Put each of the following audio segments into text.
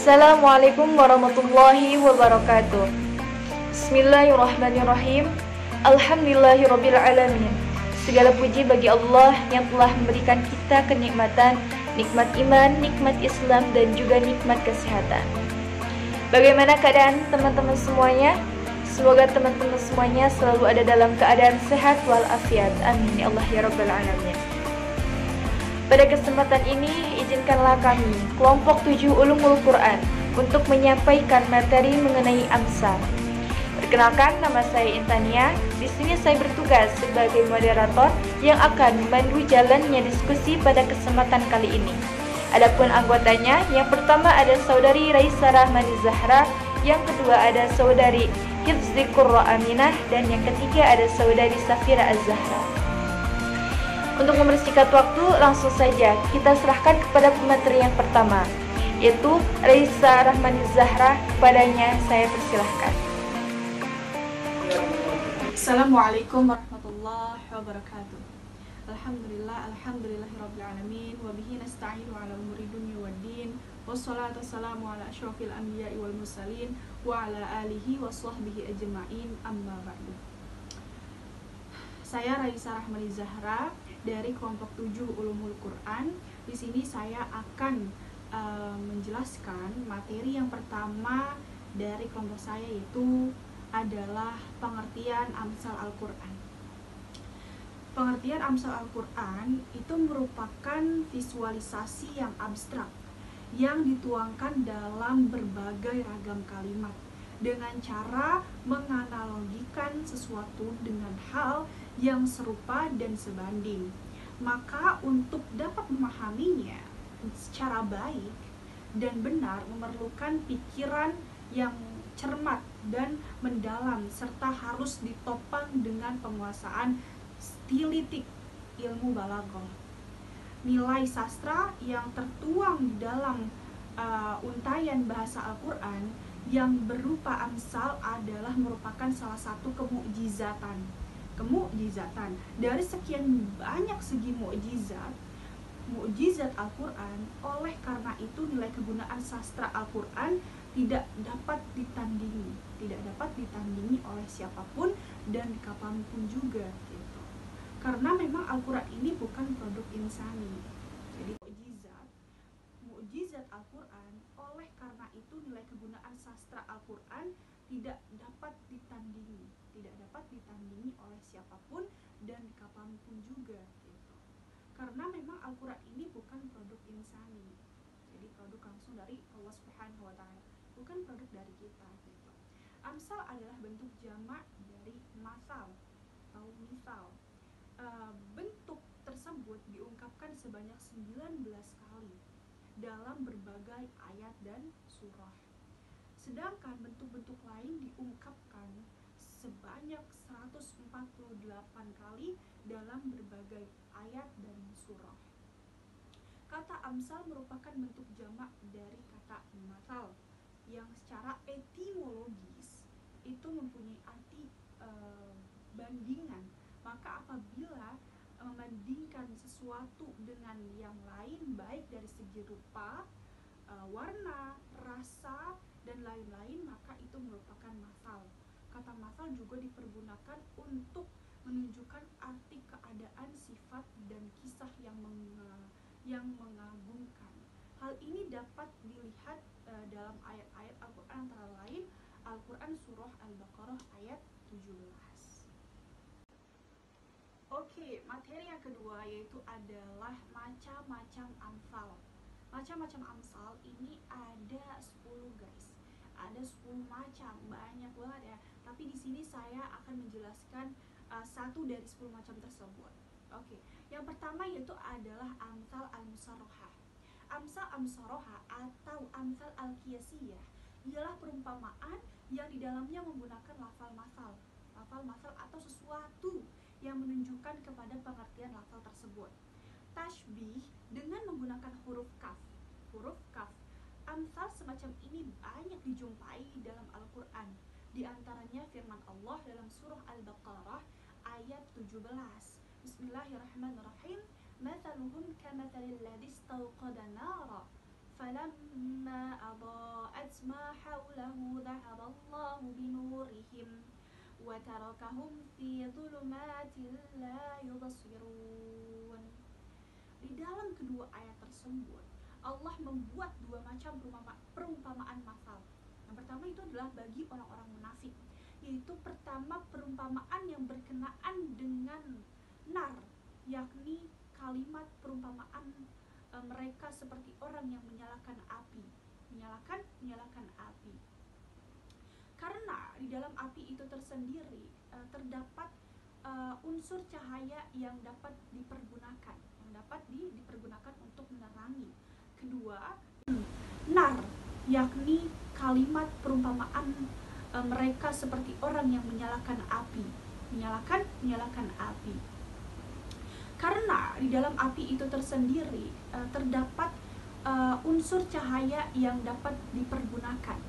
Assalamualaikum warahmatullahi wabarakatuh. Bismillahirrahmanirrahim. Alhamdulillahirrabbilalamin. Segala puji bagi Allah yang telah memberikan kita kenikmatan, nikmat iman, nikmat Islam, dan juga nikmat kesehatan. Bagaimana keadaan teman-teman semuanya? Semoga teman-teman semuanya selalu ada dalam keadaan sehat walafiat. Amin ya Allah ya Rabbal Alamin. Pada kesempatan ini, izinkanlah kami, kelompok 7 Ulumul Quran, untuk menyampaikan materi mengenai Amsal. Perkenalkan, nama saya Intania. Di sini saya bertugas sebagai moderator yang akan memandu jalannya diskusi pada kesempatan kali ini. Adapun anggotanya, yang pertama ada saudari Raisa Rahmani Zahra, yang kedua ada saudari Hifzi Qurra Aminah, dan yang ketiga ada saudari Safira Az-Zahra. Untuk mempersingkat waktu, langsung saja kita serahkan kepada pemateri yang pertama, yaitu Raisa Rahmani Zahra. Kepadanya saya persilahkan. Assalamualaikum warahmatullahi wabarakatuh. Alhamdulillahirabbil alamin wa bihi nasta'inu ala umuri dunya waddin. Wassalatu wassalamu ala asyrofil anbiya'i wal mursalin wa ala alihi wa sahbihi ajma'in, amma ba'du. Saya Raisa Rahmani Zahra dari kelompok 7 Ulumul Quran. Di sini saya akan menjelaskan materi yang pertama dari kelompok saya, yaitu adalah pengertian Amsal Al-Quran. Pengertian Amsal Al-Quran itu merupakan visualisasi yang abstrak yang dituangkan dalam berbagai ragam kalimat dengan cara menganalogikan sesuatu dengan hal yang serupa dan sebanding. Maka untuk dapat memahaminya secara baik dan benar memerlukan pikiran yang cermat dan mendalam, serta harus ditopang dengan penguasaan stilitik ilmu balaghah. Nilai sastra yang tertuang di dalam untayan bahasa Al-Quran yang berupa amsal adalah merupakan salah satu kemukjizatan dari sekian banyak segi mukjizat Al-Quran. Oleh karena itu nilai kegunaan sastra Al-Quran tidak dapat ditandingi oleh siapapun dan kapanpun juga gitu. Karena memang Al-Quran ini bukan produk insani. Jadi mukjizat Al-Quran, oleh karena itu nilai kegunaan sastra Al-Quran tidak dapat ditandingi oleh siapapun dan kapanpun juga gitu. Karena memang Al-Quran ini bukan produk insani, jadi produk langsung dari Allah Subhanahu wa Ta'ala, bukan produk dari kita gitu. Amsal adalah bentuk jamak dari masal atau misal. Bentuk tersebut diungkapkan sebanyak 19 kali dalam berbagai ayat dan surah. Sedangkan bentuk-bentuk lain diungkapkan sebanyak 148 kali dalam berbagai ayat dan surah. Kata amsal merupakan bentuk jamak dari kata masal yang secara etimologis itu mempunyai arti bandingan. Maka apabila membandingkan sesuatu dengan yang lain, baik dari segi rupa, warna, rasa, dan lain-lain, maka itu merupakan masal. Kata masal juga dipergunakan untuk menunjukkan arti keadaan, sifat, dan kisah yang mengagumkan. Hal ini dapat dilihat dalam ayat-ayat Al-Quran, antara lain Al-Quran surah Al-Baqarah ayat 17. Oke, materi yang kedua yaitu adalah macam-macam amsal. Macam-macam amsal ini ada 10 guys. Ada 10 macam, banyak banget ya. Tapi di sini saya akan menjelaskan satu dari 10 macam tersebut. Oke, yang pertama yaitu adalah amsal al-musarrohah. Amsal al-musarrohah atau amsal al-qiyasiyah ialah perumpamaan yang di dalamnya menggunakan lafal masal atau sesuatu yang menunjukkan kepada pengertian lafal tersebut. Tashbih dengan menggunakan huruf kaf. Amsal semacam ini banyak dijumpai dalam Al-Quran. Di antaranya firman Allah dalam surah Al-Baqarah ayat 17. Bismillahirrahmanirrahim. Mathaluhum kamathalil ladzi istawqada nara فلما أضاءت ما حوله ذهب الله بنورهم وتركهم في ظلمات لا يبصرون. Di dalam kedua ayat tersebut Allah membuat dua macam perumpamaan masal. Yang pertama itu adalah bagi orang-orang munafik, yaitu pertama perumpamaan yang berkenaan dengan nar, yakni kalimat perumpamaan mereka seperti orang yang menyalakan api. Karena di dalam api itu tersendiri terdapat unsur cahaya yang dapat dipergunakan untuk menerangi. Kedua, nar, yakni kalimat perumpamaan mereka seperti orang yang menyalakan api. Karena di dalam api itu tersendiri terdapat unsur cahaya yang dapat dipergunakan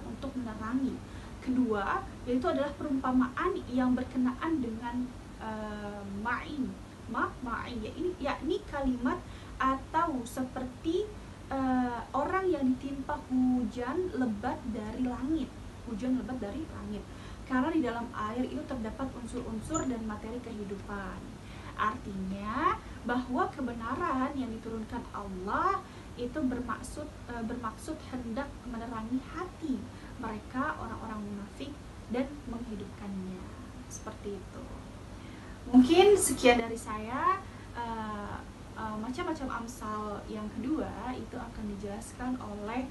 untuk menerangi. Kedua, yaitu adalah perumpamaan yang berkenaan dengan ma'in, yakni kalimat atau seperti orang yang ditimpa hujan lebat dari langit. Karena di dalam air itu terdapat unsur-unsur dan materi kehidupan. Artinya bahwa kebenaran yang diturunkan Allah itu bermaksud hendak menerangi hati mereka orang-orang munafik dan menghidupkannya. Seperti itu. Mungkin sekian dari saya. Macam-macam amsal yang kedua itu akan dijelaskan oleh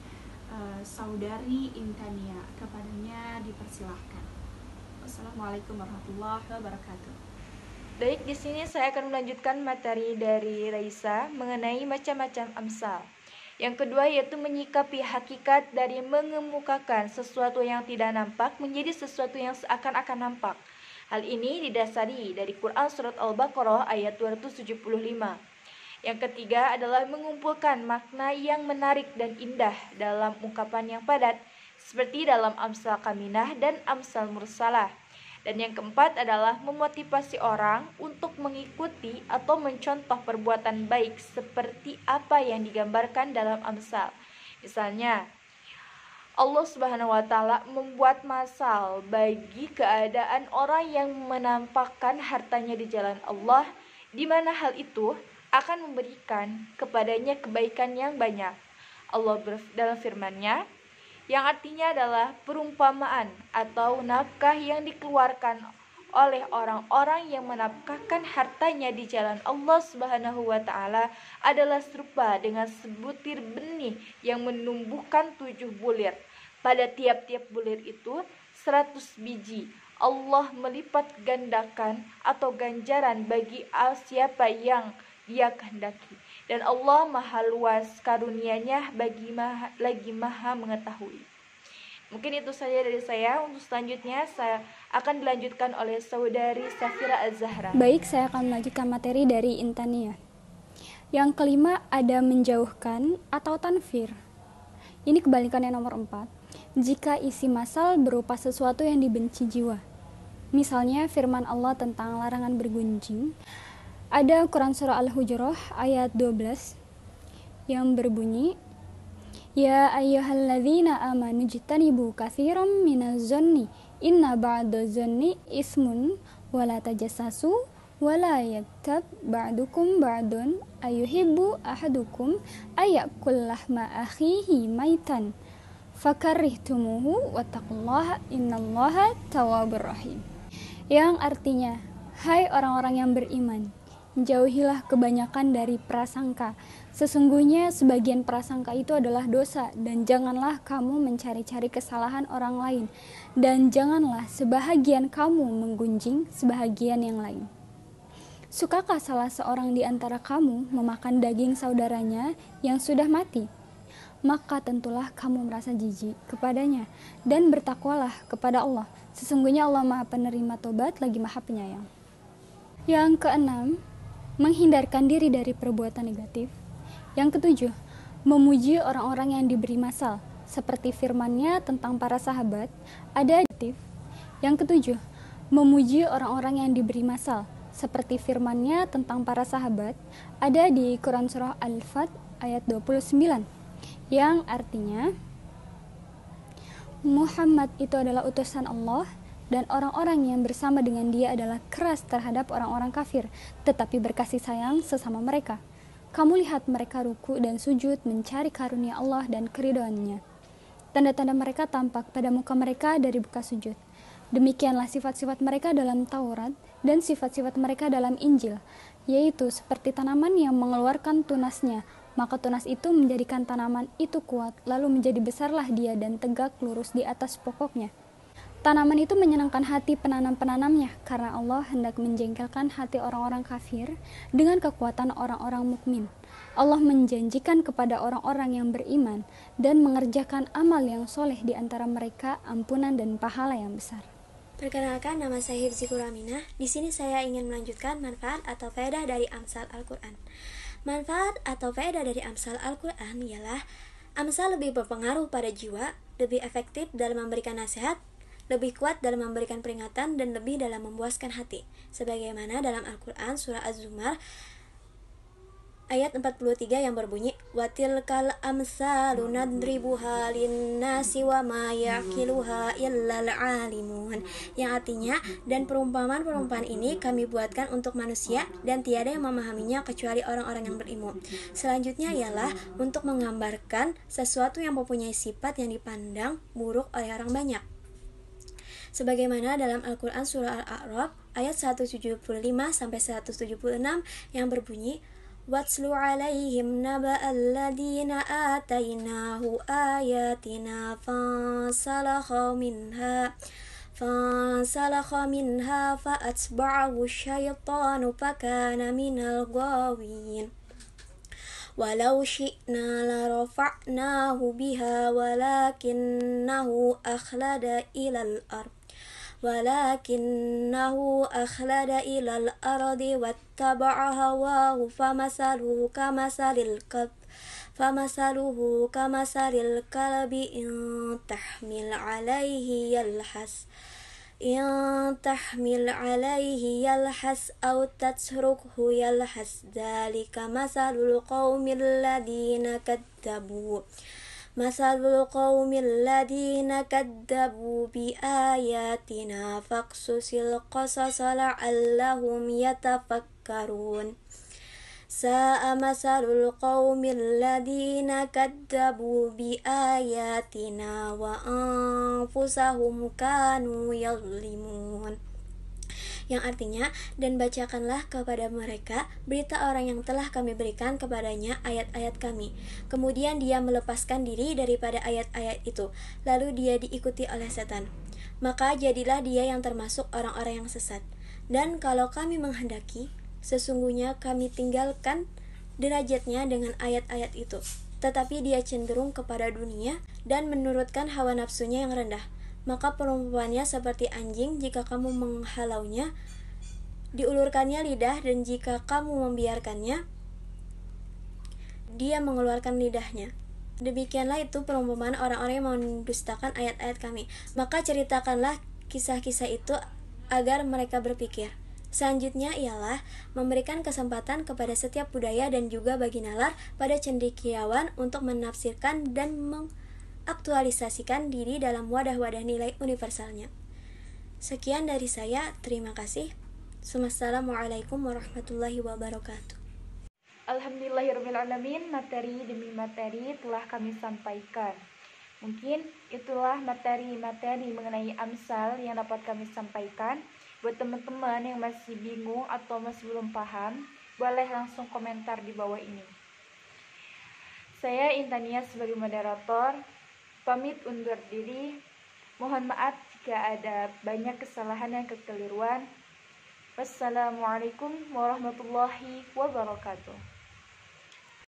saudari Intania. Kepadanya dipersilahkan. Wassalamualaikum warahmatullahi wabarakatuh. Baik, di sini saya akan melanjutkan materi dari Raisa mengenai macam-macam amsal. Yang kedua yaitu menyikapi hakikat dari mengemukakan sesuatu yang tidak nampak menjadi sesuatu yang seakan-akan nampak. Hal ini didasari dari Quran Surat Al-Baqarah ayat 275. Yang ketiga adalah mengumpulkan makna yang menarik dan indah dalam ungkapan yang padat, seperti dalam amsal kaminah dan amsal mursalah. Dan yang keempat adalah memotivasi orang untuk mengikuti atau mencontoh perbuatan baik seperti apa yang digambarkan dalam amsal. Misalnya, Allah Subhanahu wa Ta'ala membuat masal bagi keadaan orang yang menampakkan hartanya di jalan Allah, di mana hal itu akan memberikan kepadanya kebaikan yang banyak. Allah dalam firman-Nya, yang artinya adalah perumpamaan atau nafkah yang dikeluarkan oleh orang-orang yang menafkahkan hartanya di jalan Allah Subhanahu wa Ta'ala adalah serupa dengan sebutir benih yang menumbuhkan 7 bulir. Pada tiap-tiap bulir itu 100 biji. Allah melipat gandakan atau ganjaran bagi siapa yang Dia kehendaki. Dan Allah maha luas karunia-Nya lagi maha mengetahui. Mungkin itu saja dari saya. Untuk selanjutnya saya akan dilanjutkan oleh saudari Safira Az-Zahra. Baik, saya akan melanjutkan materi dari Intania. Yang kelima ada menjauhkan atau tanfir. Ini kebalikannya nomor 4. Jika isi masal berupa sesuatu yang dibenci jiwa. Misalnya firman Allah tentang larangan bergunjing. Ada Quran Surah Al-Hujurat ayat 12 yang berbunyi, Ya ayyuhalladzina amanu jtanibu katsiran minaz-zanni inna ba'daz-zanni ismun wa la tajassasu wa la yaktab ba'dukum ba'dun ayuhibbu ahadukum ayakul lahma akhihi maitan fakarrihtumuhu wattaqullaha innallaha tawwabur rahim. Yang artinya, hai orang-orang yang beriman, jauhilah kebanyakan dari prasangka. Sesungguhnya sebagian prasangka itu adalah dosa, dan janganlah kamu mencari-cari kesalahan orang lain, dan janganlah sebahagian kamu menggunjing sebahagian yang lain. Sukakah salah seorang di antara kamu memakan daging saudaranya yang sudah mati? Maka tentulah kamu merasa jijik kepadanya, dan bertakwalah kepada Allah. Sesungguhnya Allah Maha Penerima Tobat lagi Maha Penyayang. Yang keenam, menghindarkan diri dari perbuatan negatif. Yang ketujuh, memuji orang-orang yang diberi masal, seperti firman-Nya tentang para sahabat, ada negatif. Yang ketujuh, memuji orang-orang yang diberi masal, seperti firman-Nya tentang para sahabat, ada di Quran Surah Al-Fat ayat 29, yang artinya Muhammad itu adalah utusan Allah dan orang-orang yang bersama dengan dia adalah keras terhadap orang-orang kafir, tetapi berkasih sayang sesama mereka. Kamu lihat mereka ruku dan sujud mencari karunia Allah dan keridhaannya. Tanda-tanda mereka tampak pada muka mereka dari buka sujud. Demikianlah sifat-sifat mereka dalam Taurat dan sifat-sifat mereka dalam Injil, yaitu seperti tanaman yang mengeluarkan tunasnya, maka tunas itu menjadikan tanaman itu kuat, lalu menjadi besarlah dia dan tegak lurus di atas pokoknya. Tanaman itu menyenangkan hati penanam-penanamnya, karena Allah hendak menjengkelkan hati orang-orang kafir dengan kekuatan orang-orang mukmin. Allah menjanjikan kepada orang-orang yang beriman dan mengerjakan amal yang soleh di antara mereka ampunan dan pahala yang besar. Perkenalkan, nama saya Hifzi Kuramina. Di sini saya ingin melanjutkan manfaat atau faedah dari Amsal Al-Quran. Manfaat atau faedah dari Amsal Al-Quran ialah Amsal lebih berpengaruh pada jiwa, lebih efektif dalam memberikan nasihat, lebih kuat dalam memberikan peringatan, dan lebih dalam memuaskan hati. Sebagaimana dalam Al-Quran surah Az-Zumar ayat 43 yang berbunyi watilkal amsalu nadribuha linnasi wa ma yaqiluha illal alimun, yang artinya dan perumpamaan-perumpamaan ini kami buatkan untuk manusia dan tiada yang memahaminya kecuali orang-orang yang berilmu. Selanjutnya ialah untuk menggambarkan sesuatu yang mempunyai sifat yang dipandang buruk oleh orang banyak. Sebagaimana dalam Al-Quran surah Al-A'raf ayat 175 sampai 176 yang berbunyi Watslu alaihim naba'al ladina atainahu ayatina fansalakha minha fa'atba'ahu syaitanu fakana minal ghawin walau syi'na larafa'nahu biha walakinnahu akhlada ilal ardi wattaba'a hawahu famasaluhu kamasalil kalbi in tahmil alaihi yalhas aw tatrukhu yalhas dzalika masalul qaumil ladina kadzabu bi ayatina faqsusil qasasa la'allahum yatafakkarun. Sa'a masalul qaumil ladina kadzabu bi ayatina wa anfusahum kanu yazlimun, yang artinya dan bacakanlah kepada mereka berita orang yang telah kami berikan kepadanya ayat-ayat kami, kemudian dia melepaskan diri daripada ayat-ayat itu, lalu dia diikuti oleh setan, maka jadilah dia yang termasuk orang-orang yang sesat. Dan kalau kami menghendaki, sesungguhnya kami tinggalkan derajatnya dengan ayat-ayat itu, tetapi dia cenderung kepada dunia dan menurutkan hawa nafsunya yang rendah. Maka perumpamannya seperti anjing, jika kamu menghalaunya, diulurkannya lidah, dan jika kamu membiarkannya, dia mengeluarkan lidahnya. Demikianlah itu perumpamaan orang-orang yang mendustakan ayat-ayat kami. Maka ceritakanlah kisah-kisah itu agar mereka berpikir. Selanjutnya ialah memberikan kesempatan kepada setiap budaya dan juga bagi nalar pada cendekiawan untuk menafsirkan dan aktualisasikan diri dalam wadah-wadah nilai universalnya. Sekian dari saya, terima kasih. Wassalamualaikum warahmatullahi wabarakatuh. Alhamdulillahirrahmanirrahim, materi demi materi telah kami sampaikan. Mungkin itulah materi-materi mengenai Amsal yang dapat kami sampaikan. Buat teman-teman yang masih bingung atau masih belum paham, boleh langsung komentar di bawah ini. Saya Intania sebagai moderator pamit undur diri. Mohon maaf jika ada banyak kesalahan dan kekeliruan. Wassalamualaikum warahmatullahi wabarakatuh.